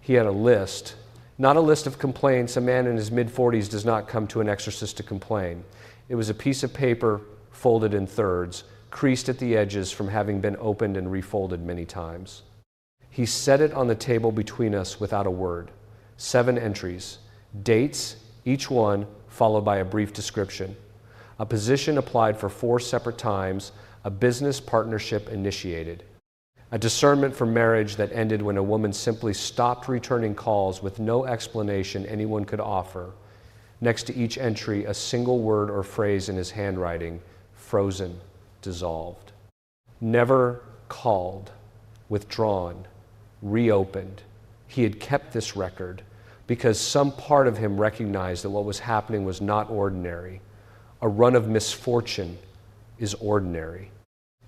He had a list, not a list of complaints. A man in his mid-40s does not come to an exorcist to complain. It was a piece of paper folded in thirds, creased at the edges from having been opened and refolded many times. He set it on the table between us without a word. 7 entries, dates, each one followed by a brief description. A position applied for 4 separate times, a business partnership initiated. A discernment for marriage that ended when a woman simply stopped returning calls with no explanation anyone could offer. Next to each entry, a single word or phrase in his handwriting, frozen, dissolved. Never called, withdrawn, reopened. He had kept this record because some part of him recognized that what was happening was not ordinary. A run of misfortune is ordinary.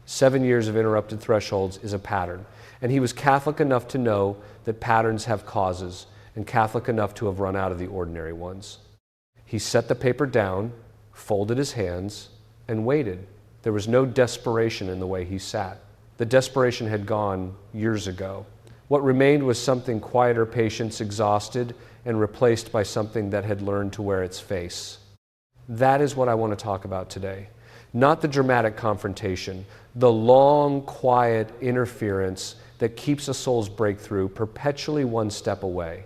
7 years of interrupted thresholds is a pattern, and he was Catholic enough to know that patterns have causes, and Catholic enough to have run out of the ordinary ones. He set the paper down, folded his hands, and waited. There was no desperation in the way he sat. The desperation had gone years ago. What remained was something quieter, patience, exhausted, and replaced by something that had learned to wear its face. That is what I want to talk about today. Not the dramatic confrontation, the long, quiet interference that keeps a soul's breakthrough perpetually one step away.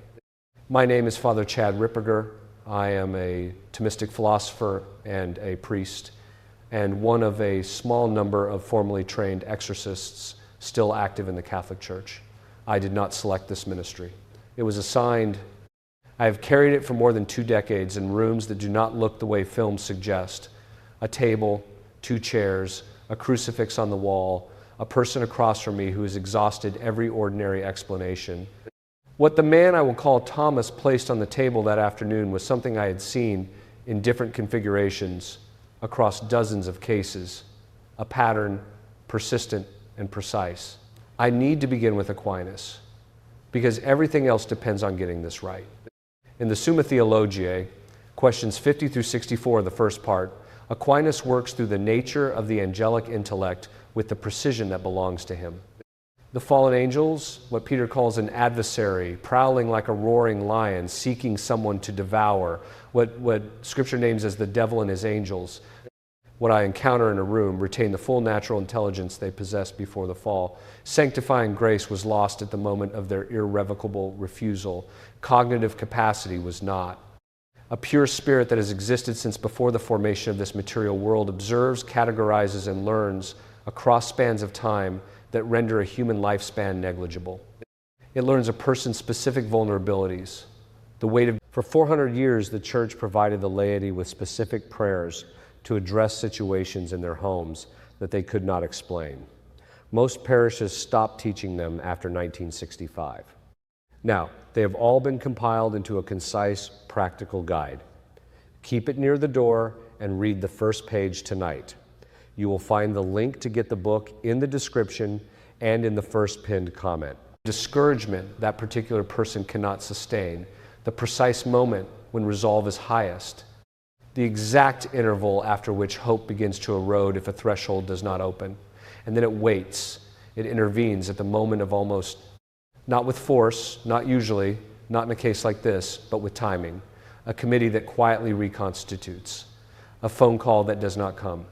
My name is Father Chad Ripperger. I am a Thomistic philosopher and a priest, and one of a small number of formally trained exorcists still active in the Catholic Church. I did not select this ministry. It was assigned. I have carried it for more than 2 decades in rooms that do not look the way films suggest. A table, 2 chairs, a crucifix on the wall, a person across from me who has exhausted every ordinary explanation. What the man I will call Thomas placed on the table that afternoon was something I had seen in different configurations across dozens of cases, a pattern persistent and precise. I need to begin with Aquinas because everything else depends on getting this right. In the Summa Theologiae, questions 50 through 64 of the first part, Aquinas works through the nature of the angelic intellect with the precision that belongs to him. The fallen angels, what Peter calls an adversary, prowling like a roaring lion, seeking someone to devour, what Scripture names as the devil and his angels, what I encounter in a room, retain the full natural intelligence they possessed before the fall. Sanctifying grace was lost at the moment of their irrevocable refusal. Cognitive capacity was not. A pure spirit that has existed since before the formation of this material world observes, categorizes, and learns across spans of time that render a human lifespan negligible. It learns a person's specific vulnerabilities. For 400 years, the Church provided the laity with specific prayers to address situations in their homes that they could not explain. Most parishes stopped teaching them after 1965. Now, they have all been compiled into a concise, practical guide. Keep it near the door and read the first page tonight. You will find the link to get the book in the description and in the first pinned comment. Discouragement that particular person cannot sustain, the precise moment when resolve is highest, the exact interval after which hope begins to erode if a threshold does not open, and then it waits, it intervenes at the moment of almost, not with force, not usually, not in a case like this, but with timing, a committee that quietly reconstitutes, a phone call that does not come,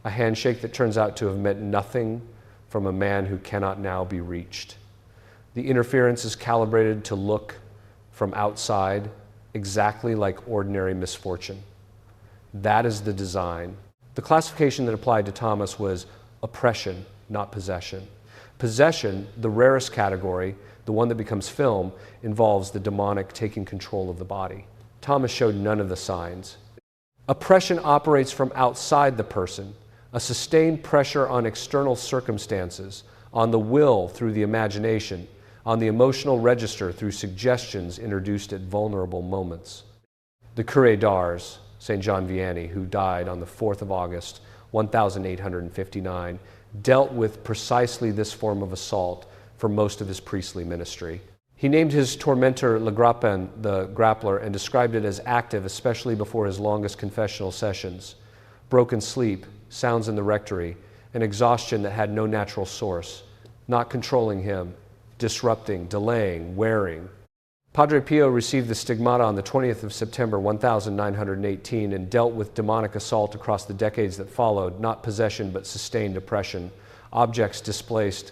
a handshake that turns out to have meant nothing from a man who cannot now be reached. The interference is calibrated to look from outside exactly like ordinary misfortune. That is the design. The classification that applied to Thomas was oppression, not possession. Possession, the rarest category, the one that becomes film, involves the demonic taking control of the body. Thomas showed none of the signs. Oppression operates from outside the person, a sustained pressure on external circumstances, on the will through the imagination, on the emotional register through suggestions introduced at vulnerable moments. The Curé d'Ars, St. John Vianney, who died on the 4th of August, 1859, dealt with precisely this form of assault for most of his priestly ministry. He named his tormentor Le Grappin, the grappler, and described it as active, especially before his longest confessional sessions. Broken sleep, sounds in the rectory, an exhaustion that had no natural source, not controlling him, disrupting, delaying, wearing. Padre Pio received the stigmata on the 20th of September 1918 and dealt with demonic assault across the decades that followed, not possession but sustained oppression, objects displaced,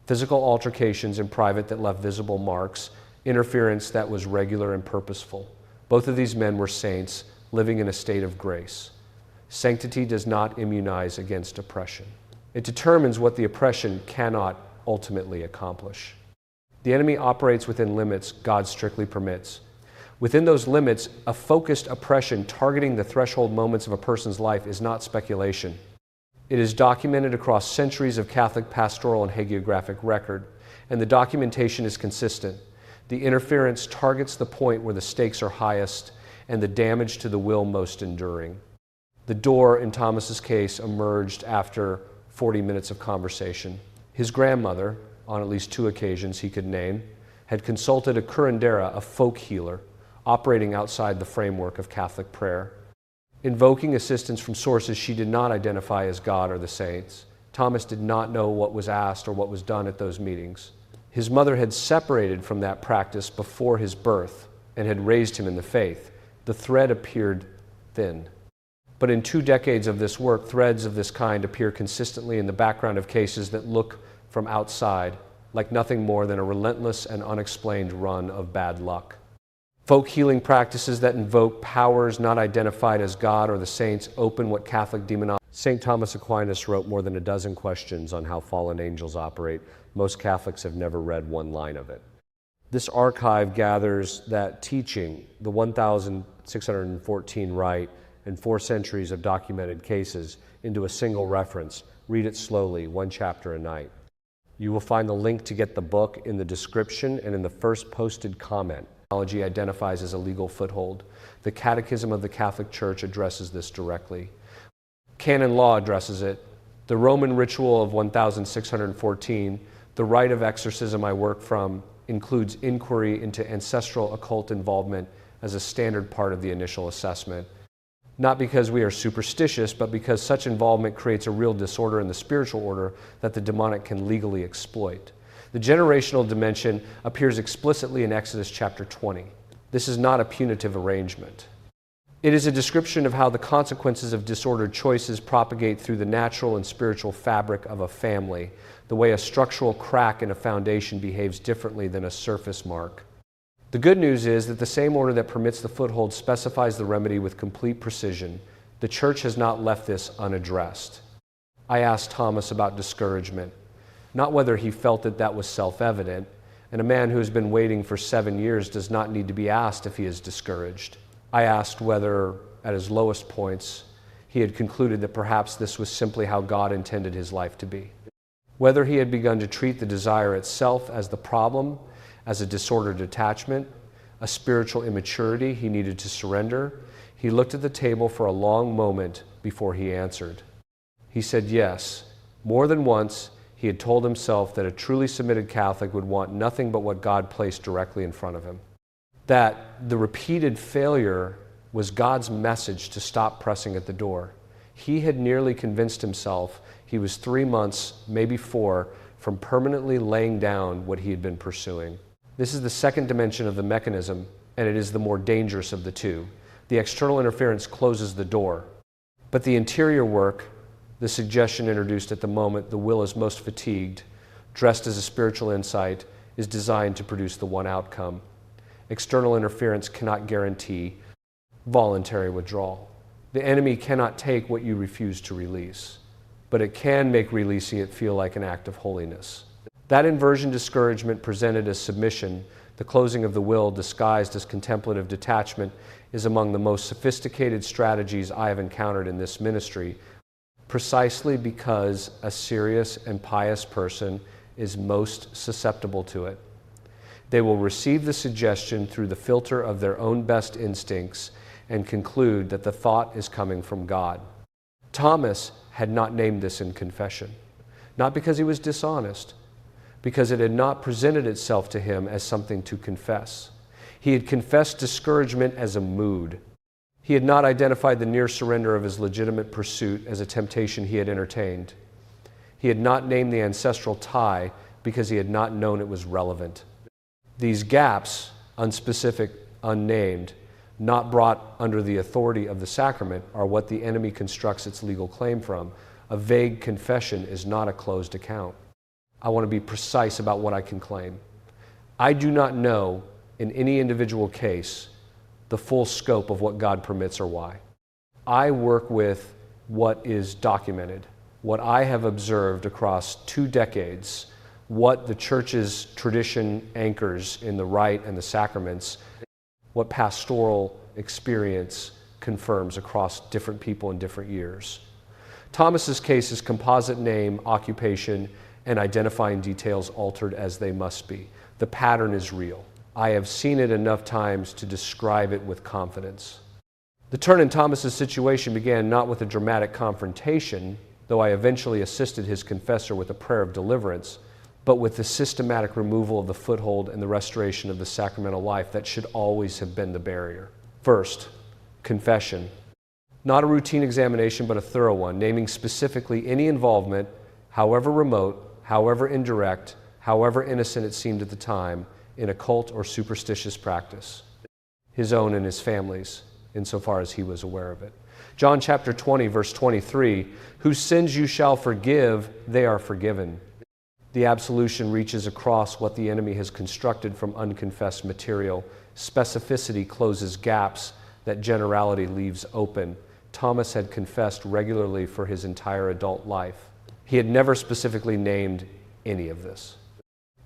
physical altercations in private that left visible marks, interference that was regular and purposeful. Both of these men were saints, living in a state of grace. Sanctity does not immunize against oppression. It determines what the oppression cannot ultimately accomplish. The enemy operates within limits God strictly permits. Within those limits, a focused oppression targeting the threshold moments of a person's life is not speculation. It is documented across centuries of Catholic pastoral and hagiographic record, and the documentation is consistent. The interference targets the point where the stakes are highest and the damage to the will most enduring. The door, in Thomas's case, emerged after 40 minutes of conversation. His grandmother, on at least 2 occasions he could name, had consulted a curandera, a folk healer, operating outside the framework of Catholic prayer. Invoking assistance from sources she did not identify as God or the saints, Thomas did not know what was asked or what was done at those meetings. His mother had separated from that practice before his birth and had raised him in the faith. The thread appeared thin. But in 2 decades of this work, threads of this kind appear consistently in the background of cases that look from outside like nothing more than a relentless and unexplained run of bad luck. Folk healing practices that invoke powers not identified as God or the saints open what Catholic demonology. St. Thomas Aquinas wrote more than a dozen questions on how fallen angels operate. Most Catholics have never read one line of it. This archive gathers that teaching, the 1,614 rite, and 4 centuries of documented cases into a single reference. Read it slowly, 1 chapter a night. You will find the link to get the book in the description and in the first posted comment. Theology identifies as a legal foothold. The Catechism of the Catholic Church addresses this directly. Canon law addresses it. The Roman ritual of 1614, the rite of exorcism I work from, includes inquiry into ancestral occult involvement as a standard part of the initial assessment. Not because we are superstitious, but because such involvement creates a real disorder in the spiritual order that the demonic can legally exploit. The generational dimension appears explicitly in Exodus chapter 20. This is not a punitive arrangement. It is a description of how the consequences of disordered choices propagate through the natural and spiritual fabric of a family, the way a structural crack in a foundation behaves differently than a surface mark. The good news is that the same order that permits the foothold specifies the remedy with complete precision. The Church has not left this unaddressed. I asked Thomas about discouragement, not whether he felt that that was self-evident, and a man who has been waiting for 7 years does not need to be asked if he is discouraged. I asked whether, at his lowest points, he had concluded that perhaps this was simply how God intended his life to be. Whether he had begun to treat the desire itself as the problem, as a disordered attachment, a spiritual immaturity he needed to surrender, he looked at the table for a long moment before he answered. He said yes. More than once, he had told himself that a truly submitted Catholic would want nothing but what God placed directly in front of him. That the repeated failure was God's message to stop pressing at the door. He had nearly convinced himself he was 3 months, maybe 4, from permanently laying down what he had been pursuing. This is the second dimension of the mechanism, and it is the more dangerous of the two. The external interference closes the door. But the interior work, the suggestion introduced at the moment the will is most fatigued, dressed as a spiritual insight, is designed to produce the one outcome. External interference cannot guarantee voluntary withdrawal. The enemy cannot take what you refuse to release, but it can make releasing it feel like an act of holiness. That inversion discouragement presented as submission, the closing of the will disguised as contemplative detachment, is among the most sophisticated strategies I have encountered in this ministry, precisely because a serious and pious person is most susceptible to it. They will receive the suggestion through the filter of their own best instincts and conclude that the thought is coming from God. Thomas had not named this in confession, not because he was dishonest, because it had not presented itself to him as something to confess. He had confessed discouragement as a mood. He had not identified the near surrender of his legitimate pursuit as a temptation he had entertained. He had not named the ancestral tie because he had not known it was relevant. These gaps unspecific, unnamed, not brought under the authority of the sacrament, are what the enemy constructs its legal claim from. A vague confession is not a closed account. I want to be precise about what I can claim. I do not know in any individual case the full scope of what God permits or why. I work with what is documented, what I have observed across 2 decades, what the church's tradition anchors in the rite and the sacraments, what pastoral experience confirms across different people in different years. Thomas's case is composite name, occupation, and identifying details altered as they must be. The pattern is real. I have seen it enough times to describe it with confidence. The turn in Thomas's situation began not with a dramatic confrontation, though I eventually assisted his confessor with a prayer of deliverance, but with the systematic removal of the foothold and the restoration of the sacramental life that should always have been the barrier. First, confession. Not a routine examination, but a thorough one, naming specifically any involvement, however remote, however indirect, however innocent it seemed at the time, in occult or superstitious practice, his own and his family's, insofar as he was aware of it. John chapter 20, verse 23, whose sins you shall forgive, they are forgiven. The absolution reaches across what the enemy has constructed from unconfessed material. Specificity closes gaps that generality leaves open. Thomas had confessed regularly for his entire adult life. He had never specifically named any of this.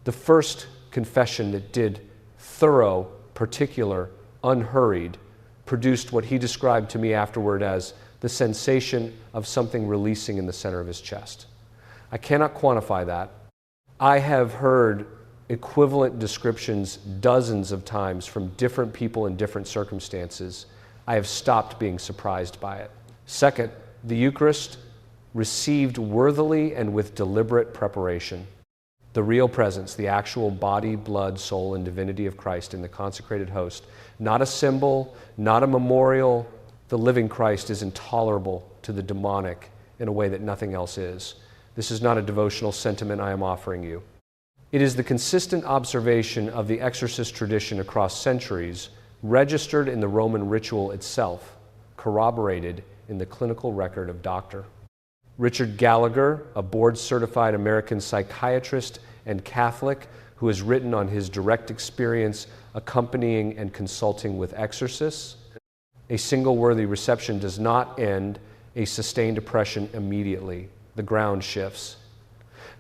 The first confession that did thorough, particular, unhurried, produced what he described to me afterward as the sensation of something releasing in the center of his chest. I cannot quantify that. I have heard equivalent descriptions dozens of times from different people in different circumstances. I have stopped being surprised by it. Second, the Eucharist received worthily and with deliberate preparation. The real presence, the actual body, blood, soul, and divinity of Christ in the consecrated host. Not a symbol, not a memorial. The living Christ is intolerable to the demonic in a way that nothing else is. This is not a devotional sentiment I am offering you. It is the consistent observation of the exorcist tradition across centuries, registered in the Roman ritual itself, corroborated in the clinical record of Dr. Richard Gallagher, a board-certified American psychiatrist and Catholic who has written on his direct experience accompanying and consulting with exorcists. A single worthy reception does not end a sustained oppression immediately. The ground shifts.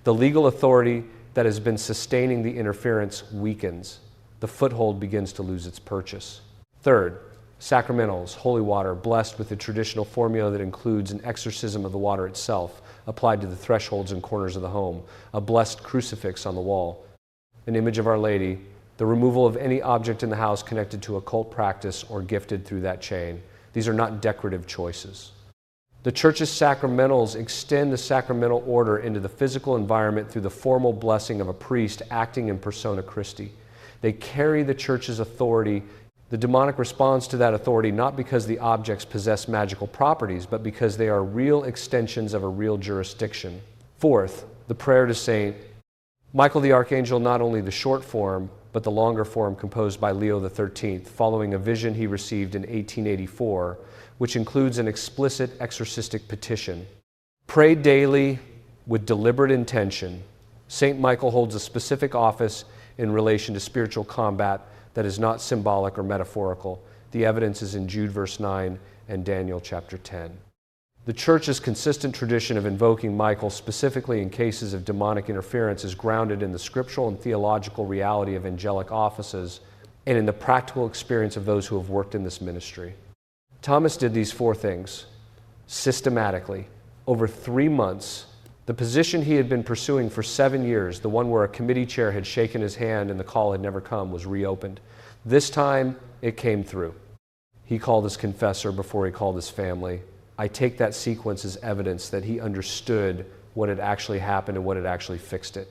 The legal authority that has been sustaining the interference weakens. The foothold begins to lose its purchase. Third, sacramentals, holy water, blessed with the traditional formula that includes an exorcism of the water itself, applied to the thresholds and corners of the home, a blessed crucifix on the wall, an image of Our Lady, the removal of any object in the house connected to occult practice or gifted through that chain. These are not decorative choices. The Church's sacramentals extend the sacramental order into the physical environment through the formal blessing of a priest acting in persona Christi. They carry the Church's authority. The demonic responds to that authority not because the objects possess magical properties, but because they are real extensions of a real jurisdiction. Fourth, the prayer to Saint Michael the Archangel, not only the short form, but the longer form composed by Leo XIII, following a vision he received in 1884, which includes an explicit exorcistic petition. Pray daily with deliberate intention. Saint Michael holds a specific office in relation to spiritual combat that is not symbolic or metaphorical. The evidence is in Jude verse 9 and Daniel chapter 10. The Church's consistent tradition of invoking Michael, specifically in cases of demonic interference, is grounded in the scriptural and theological reality of angelic offices and in the practical experience of those who have worked in this ministry. Thomas did these 4 things systematically over 3 months. The position he had been pursuing for 7 years, the one where a committee chair had shaken his hand and the call had never come, was reopened. This time, it came through. He called his confessor before he called his family. I take that sequence as evidence that he understood what had actually happened and what had actually fixed it.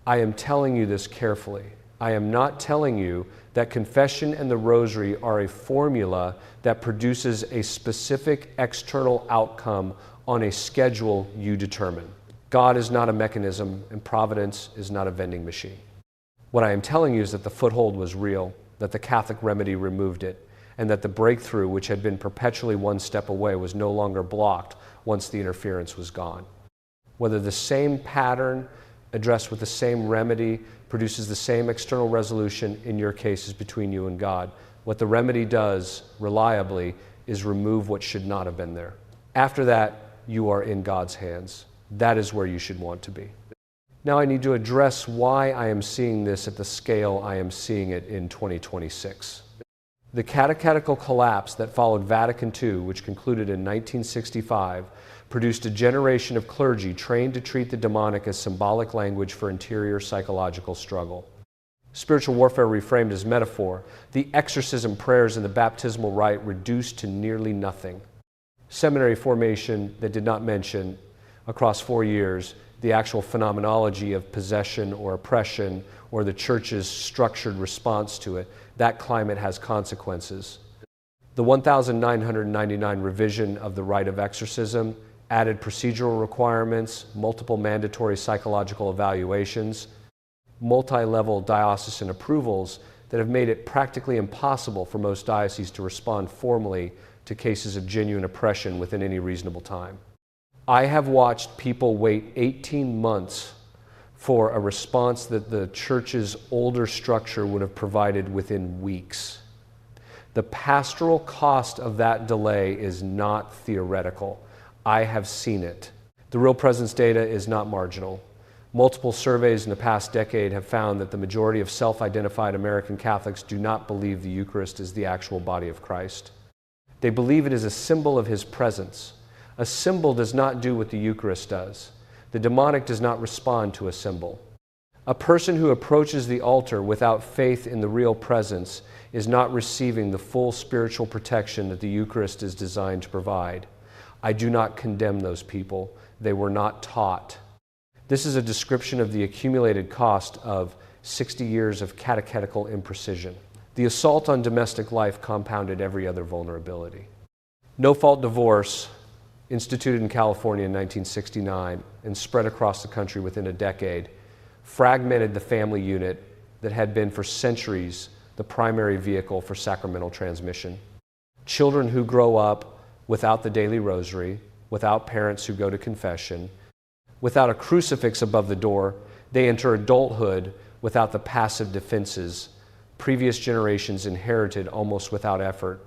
I am telling you this carefully. I am not telling you that confession and the rosary are a formula that produces a specific external outcome on a schedule you determine. God is not a mechanism, and providence is not a vending machine. What I am telling you is that the foothold was real. that the Catholic remedy removed it, and that the breakthrough, which had been perpetually one step away, was no longer blocked once the interference was gone. Whether the same pattern addressed with the same remedy produces the same external resolution in your case is between you and God. What the remedy does, reliably, is remove what should not have been there. After that, you are in God's hands. That is where you should want to be. Now I need to address why I am seeing this at the scale I am seeing it in 2026. The catechetical collapse that followed Vatican II, which concluded in 1965, produced a generation of clergy trained to treat the demonic as symbolic language for interior psychological struggle. Spiritual warfare reframed as metaphor, the exorcism prayers and the baptismal rite reduced to nearly nothing. Seminary formation that did not mention, across 4 years, the actual phenomenology of possession or oppression or the church's structured response to it. That climate has consequences. The 1999 revision of the rite of exorcism added procedural requirements, multiple mandatory psychological evaluations, multi-level diocesan approvals that have made it practically impossible for most dioceses to respond formally to cases of genuine oppression within any reasonable time. I have watched people wait 18 months for a response that the church's older structure would have provided within weeks. The pastoral cost of that delay is not theoretical. I have seen it. The real presence data is not marginal. Multiple surveys in the past decade have found that the majority of self-identified American Catholics do not believe the Eucharist is the actual body of Christ. They believe it is a symbol of His presence. A symbol does not do what the Eucharist does. The demonic does not respond to a symbol. A person who approaches the altar without faith in the real presence is not receiving the full spiritual protection that the Eucharist is designed to provide. I do not condemn those people. They were not taught. This is a description of the accumulated cost of 60 years of catechetical imprecision. The assault on domestic life compounded every other vulnerability. No-fault divorce, instituted in California in 1969 and spread across the country within a decade, fragmented the family unit that had been for centuries the primary vehicle for sacramental transmission. Children who grow up without the daily rosary, without parents who go to confession, without a crucifix above the door, they enter adulthood without the passive defenses previous generations inherited almost without effort.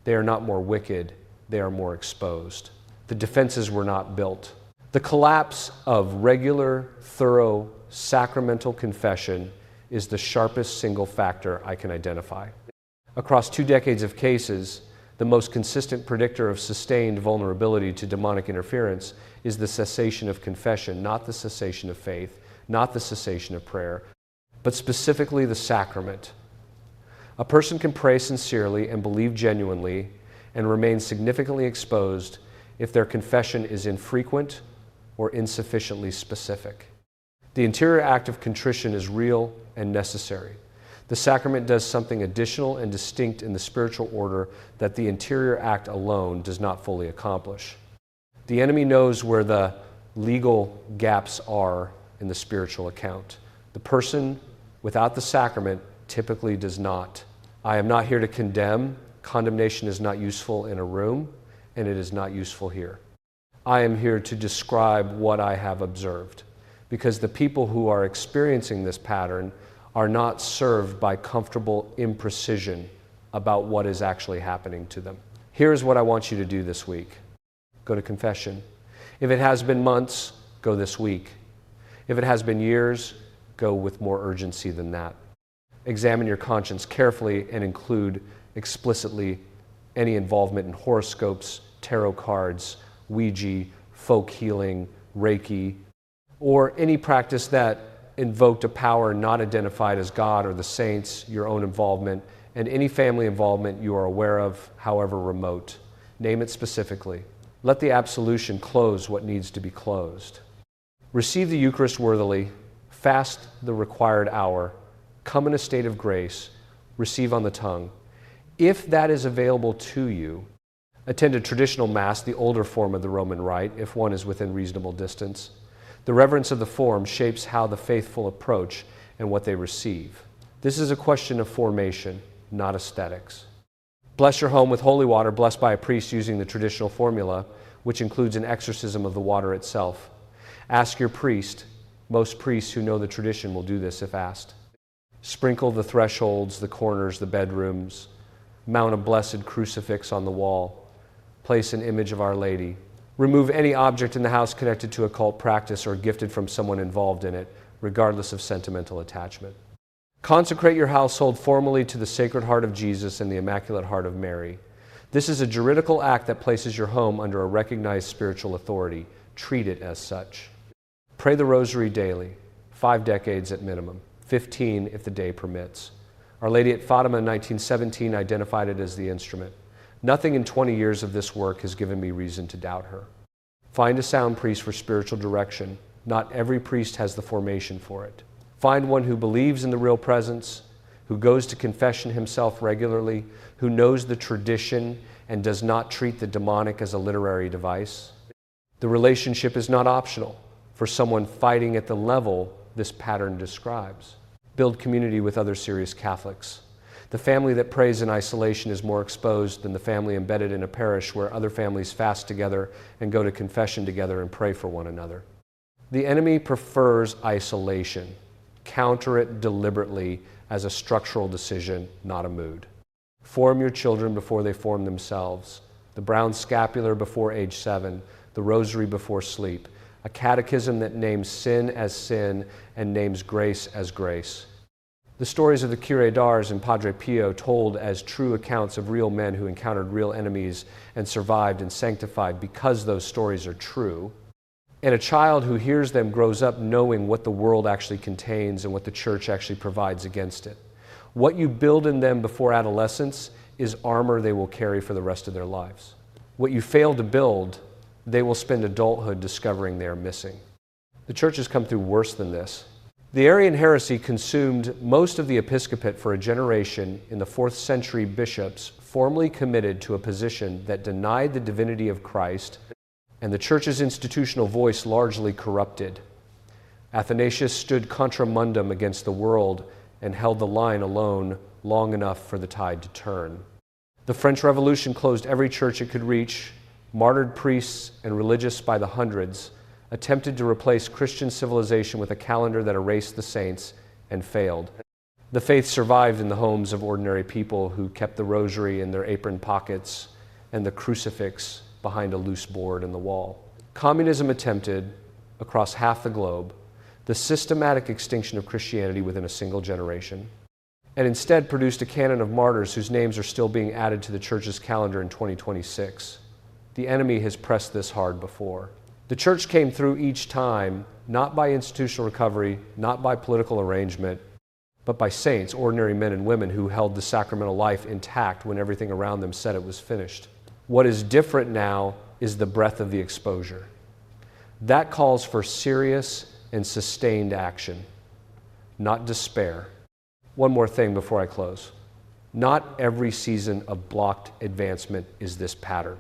They are not more wicked, they are more exposed. The defenses were not built. The collapse of regular, thorough, sacramental confession is the sharpest single factor I can identify. Across 2 decades of cases, the most consistent predictor of sustained vulnerability to demonic interference is the cessation of confession, not the cessation of faith, not the cessation of prayer, but specifically the sacrament. A person can pray sincerely and believe genuinely and remain significantly exposed if their confession is infrequent or insufficiently specific. The interior act of contrition is real and necessary. The sacrament does something additional and distinct in the spiritual order that the interior act alone does not fully accomplish. The enemy knows where the legal gaps are in the spiritual account. The person without the sacrament typically does not. I am not here to condemn. Condemnation is not useful in a room, and it is not useful here. I am here to describe what I have observed, because the people who are experiencing this pattern are not served by comfortable imprecision about what is actually happening to them. Here's what I want you to do this week. Go to confession. If it has been months, go this week. If it has been years, go with more urgency than that. Examine your conscience carefully and include explicitly any involvement in horoscopes, tarot cards, Ouija, folk healing, Reiki, or any practice that invoked a power not identified as God or the saints, your own involvement, and any family involvement you are aware of, however remote. Name it specifically. Let the absolution close what needs to be closed. Receive the Eucharist worthily, fast the required hour, come in a state of grace, receive on the tongue. If that is available to you, attend a traditional Mass, the older form of the Roman Rite, if one is within reasonable distance. The reverence of the form shapes how the faithful approach and what they receive. This is a question of formation. not aesthetics. Bless your home with holy water blessed by a priest using the traditional formula, which includes an exorcism of the water itself. Ask your priest. Most priests who know the tradition will do this if asked. Sprinkle the thresholds, the corners, the bedrooms. Mount a blessed crucifix on the wall. Place an image of Our Lady. Remove any object in the house connected to occult practice or gifted from someone involved in it, regardless of sentimental attachment. Consecrate your household formally to the Sacred Heart of Jesus and the Immaculate Heart of Mary. This is a juridical act that places your home under a recognized spiritual authority. Treat it as such. Pray the Rosary daily, 5 decades at minimum, 15 if the day permits. Our Lady at Fatima in 1917 identified it as the instrument. Nothing in 20 years of this work has given me reason to doubt her. Find a sound priest for spiritual direction. Not every priest has the formation for it. Find one who believes in the real presence, who goes to confession himself regularly, who knows the tradition and does not treat the demonic as a literary device. The relationship is not optional for someone fighting at the level this pattern describes. Build community with other serious Catholics. The family that prays in isolation is more exposed than the family embedded in a parish where other families fast together and go to confession together and pray for one another. The enemy prefers isolation. Counter it deliberately as a structural decision, not a mood. Form your children before they form themselves. The brown scapular before age 7, the rosary before sleep, a catechism that names sin as sin and names grace as grace. The stories of the Cure d'Ars and Padre Pio told as true accounts of real men who encountered real enemies and survived and sanctified because those stories are true. And a child who hears them grows up knowing what the world actually contains and what the church actually provides against it. What you build in them before adolescence is armor they will carry for the rest of their lives. What you fail to build, they will spend adulthood discovering they are missing. The church has come through worse than this. The Arian heresy consumed most of the episcopate for a generation in the 4th century bishops formally committed to a position that denied the divinity of Christ, and the church's institutional voice largely corrupted. Athanasius stood contra mundum against the world and held the line alone long enough for the tide to turn. The French Revolution closed every church it could reach, martyred priests and religious by the hundreds, attempted to replace Christian civilization with a calendar that erased the saints, and failed. The faith survived in the homes of ordinary people who kept the rosary in their apron pockets and the crucifix behind a loose board in the wall. Communism attempted, across half the globe, the systematic extinction of Christianity within a single generation, and instead produced a canon of martyrs whose names are still being added to the church's calendar in 2026. The enemy has pressed this hard before. The church came through each time, not by institutional recovery, not by political arrangement, but by saints, ordinary men and women who held the sacramental life intact when everything around them said it was finished. What is different now is the breadth of the exposure. That calls for serious and sustained action, not despair. One more thing before I close. Not every season of blocked advancement is this pattern.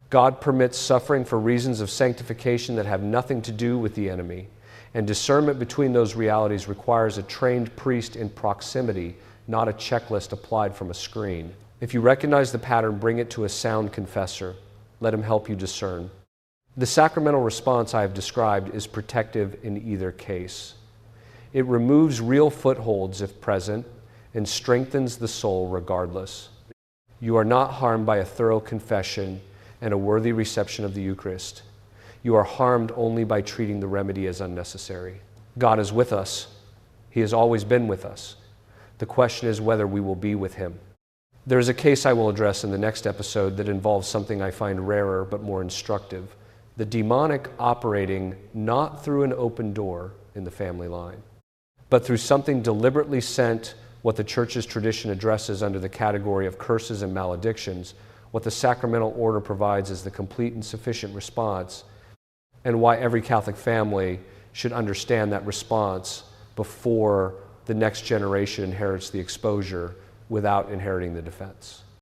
God permits suffering for reasons of sanctification that have nothing to do with the enemy, and discernment between those realities requires a trained priest in proximity, not a checklist applied from a screen. If you recognize the pattern, bring it to a sound confessor. Let him help you discern. The sacramental response I have described is protective in either case. It removes real footholds if present and strengthens the soul regardless. You are not harmed by a thorough confession and a worthy reception of the Eucharist. You are harmed only by treating the remedy as unnecessary. God is with us. He has always been with us. The question is whether we will be with him. There is a case I will address in the next episode that involves something I find rarer but more instructive: the demonic operating not through an open door in the family line, but through something deliberately sent, what the church's tradition addresses under the category of curses and maledictions, what the sacramental order provides as the complete and sufficient response, and why every Catholic family should understand that response before the next generation inherits the exposure without inheriting the defense.